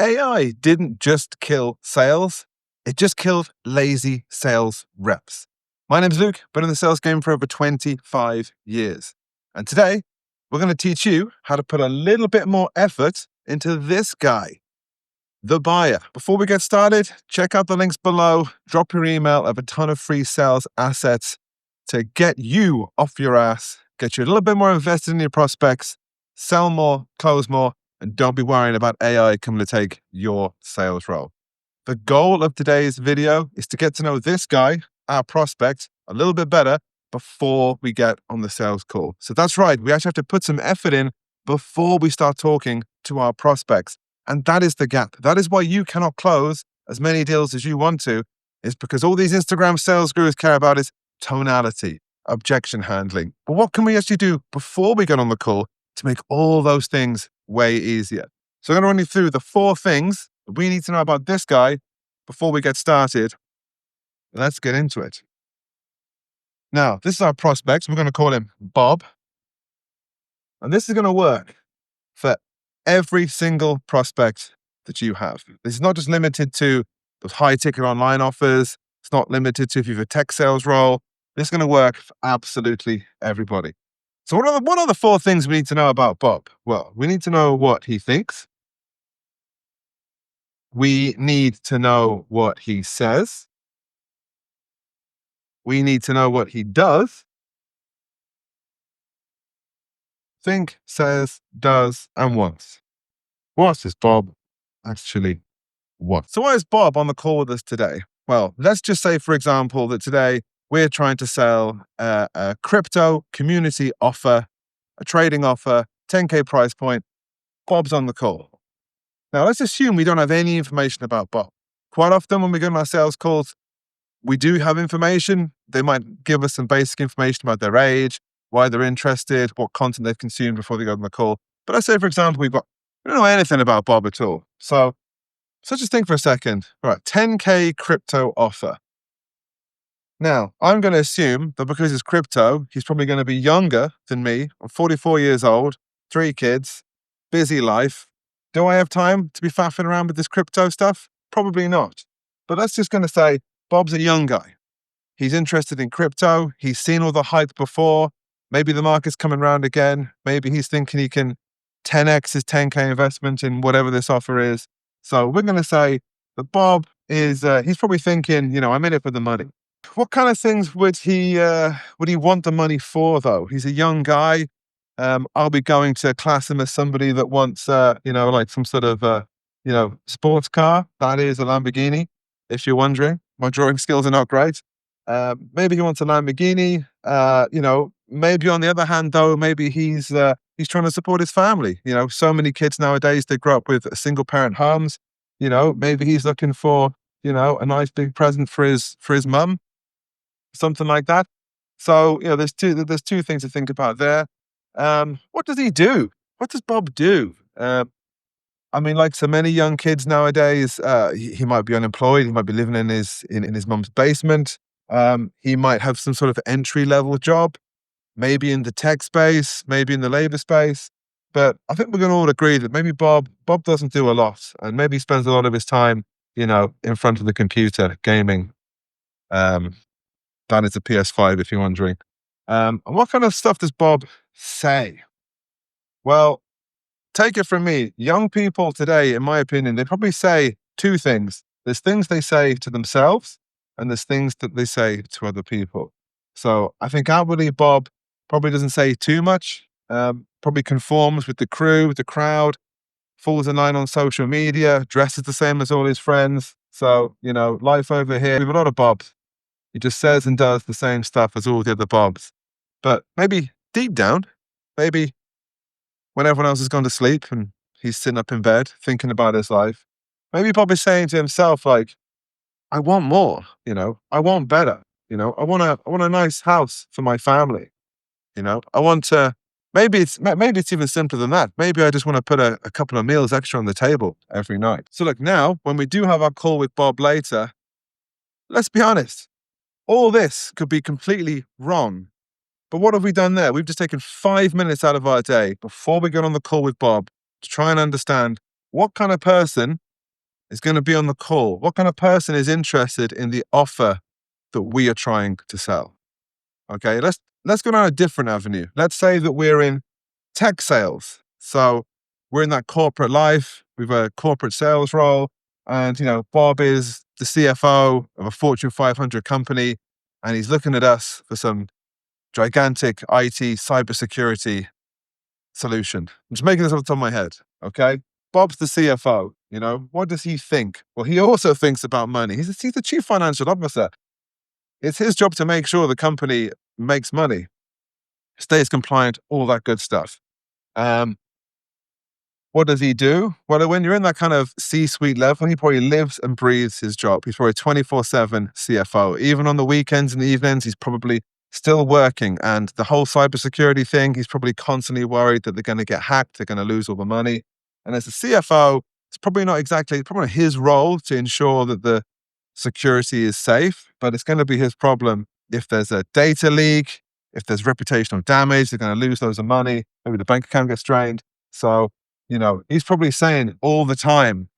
AI didn't just kill sales, it just killed lazy sales reps. My name's Luke, been in the sales game for over 25 years. And today, we're going to teach you how to put a little bit more effort into this guy, the buyer. Before we get started, check out the links below, drop your email of a ton of free sales assets to get you off your ass, get you a little bit more invested in your prospects, sell more, close more, and don't be worrying about AI coming to take your sales role. The goal of today's video is to get to know this guy, our prospect, a little bit better before we get on the sales call. So that's right, we actually have to put some effort in before we start talking to our prospects. And that is the gap. That is why you cannot close as many deals as you want to, is because all these Instagram sales gurus care about is tonality, objection handling. But what can we actually do before we get on the call to make all those things way easier? So I'm going to run you through the 4 things that we need to know about this guy before we get started. Let's get into it. Now, this is our prospect. We're going to call him Bob. And this is going to work for every single prospect that you have. This is not just limited to those high ticket online offers. It's not limited to if you have a tech sales role. This is going to work for absolutely everybody. So what are the 4 things we need to know about Bob? Well, we need to know what he thinks. We need to know what he says. We need to know what he does. Think, says, does, and wants. What does Bob actually want? So why is Bob on the call with us today? Well, let's just say, for example, that today we're trying to sell a crypto community offer, a trading offer, 10K price point. Bob's on the call. Now, let's assume we don't have any information about Bob. Quite often when we go on our sales calls, we do have information. They might give us some basic information about their age, why they're interested, what content they've consumed before they go on the call. But let's say, for example, we don't know anything about Bob at all. So just think for a second. All right, 10K crypto offer. Now, I'm going to assume that because it's crypto, he's probably going to be younger than me. I'm 44 years old, 3 kids, busy life. Do I have time to be faffing around with this crypto stuff? Probably not. But that's just going to say Bob's a young guy. He's interested in crypto. He's seen all the hype before. Maybe the market's coming around again. Maybe he's thinking he can 10x his 10K investment in whatever this offer is. So we're going to say that Bob is, he's probably thinking, I'm in it for the money. What kind of things would he want the money for, though? He's a young guy. I'll be going to class him as somebody that wants, like some sort of, sports car. That is a Lamborghini, if you're wondering. My drawing skills are not great. Maybe he wants a Lamborghini. Maybe on the other hand, though, maybe he's trying to support his family. So many kids nowadays, they grow up with single parent homes. Maybe he's looking for, a nice big present for his mum, something like that. So, there's two things to think about there. What does he do? What does Bob do? Like so many young kids nowadays, he might be unemployed. He might be living in his mum's basement. He might have some sort of entry-level job, maybe in the tech space, maybe in the labor space. But I think we're going to all agree that maybe Bob doesn't do a lot, and maybe he spends a lot of his time, in front of the computer gaming. That is a PS5, if you're wondering. And what kind of stuff does Bob say? Well, take it from me. Young people today, in my opinion, they probably say 2 things. There's things they say to themselves, and there's things that they say to other people. So I think outwardly, Bob probably doesn't say too much, probably conforms with the crew, with the crowd, falls in line on social media, dresses the same as all his friends. So, life over here, we have a lot of Bobs. He just says and does the same stuff as all the other Bobs. But maybe deep down, maybe when everyone else has gone to sleep and he's sitting up in bed thinking about his life, maybe Bob is saying to himself, like, I want more, I want better, I want a nice house for my family, I want to, maybe it's even simpler than that. Maybe I just want to put a couple of meals extra on the table every night. So look, now, when we do have our call with Bob later, let's be honest, all this could be completely wrong. But what have we done there? We've just taken 5 minutes out of our day before we get on the call with Bob to try and understand what kind of person is going to be on the call? What kind of person is interested in the offer that we are trying to sell? Okay, let's go down a different avenue. Let's say that we're in tech sales. So we're in that corporate life, we've a corporate sales role, and Bob is the CFO of a Fortune 500 company, and he's looking at us for some gigantic IT cybersecurity solution. I'm just making this off the top of my head. Okay. Bob's the CFO. What does he think? Well, he also thinks about money. He's the chief financial officer. It's his job to make sure the company makes money, stays compliant, all that good stuff. What does he do? Well, when you're in that kind of C-suite level, he probably lives and breathes his job. He's probably 24/7 CFO. Even on the weekends and the evenings, he's probably still working. And the whole cybersecurity thing, he's probably constantly worried that they're going to get hacked, they're going to lose all the money. And as a CFO, it's probably not his role to ensure that the security is safe, but it's going to be his problem if there's a data leak, if there's reputational damage, they're going to lose loads of money, maybe the bank account gets drained. So he's probably saying all the time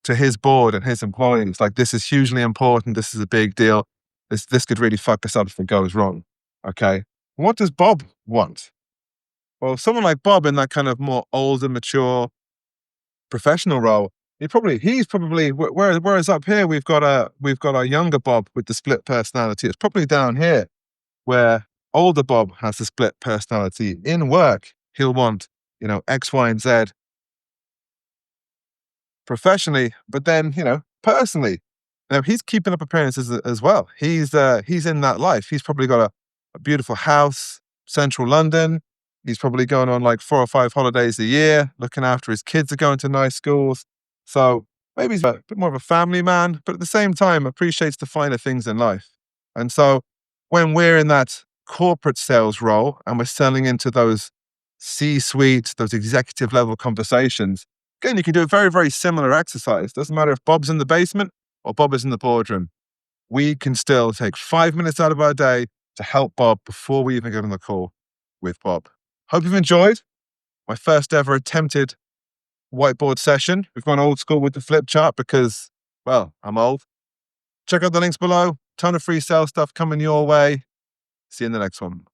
to his board and his employees, like, this is hugely important. This is a big deal. This could really fuck us up if it goes wrong. Okay. What does Bob want? Well, someone like Bob in that kind of more older, mature professional role, he's probably, whereas up here, we've got our younger Bob with the split personality. It's probably down here where older Bob has the split personality. In work, he'll want, X, Y, and Z professionally, but then, personally, he's keeping up appearances as well. He's in that life. He's probably got a beautiful house, central London. He's probably going on like 4 or 5 holidays a year, looking after his kids are going to nice schools. So maybe he's a bit more of a family man, but at the same time appreciates the finer things in life. And so when we're in that corporate sales role and we're selling into those C-suite, those executive level conversations, again, you can do a very, very similar exercise. Doesn't matter if Bob's in the basement or Bob is in the boardroom. We can still take 5 minutes out of our day to help Bob before we even get on the call with Bob. Hope you've enjoyed my first ever attempted whiteboard session. We've gone old school with the flip chart because, well, I'm old. Check out the links below. Ton of free sales stuff coming your way. See you in the next one.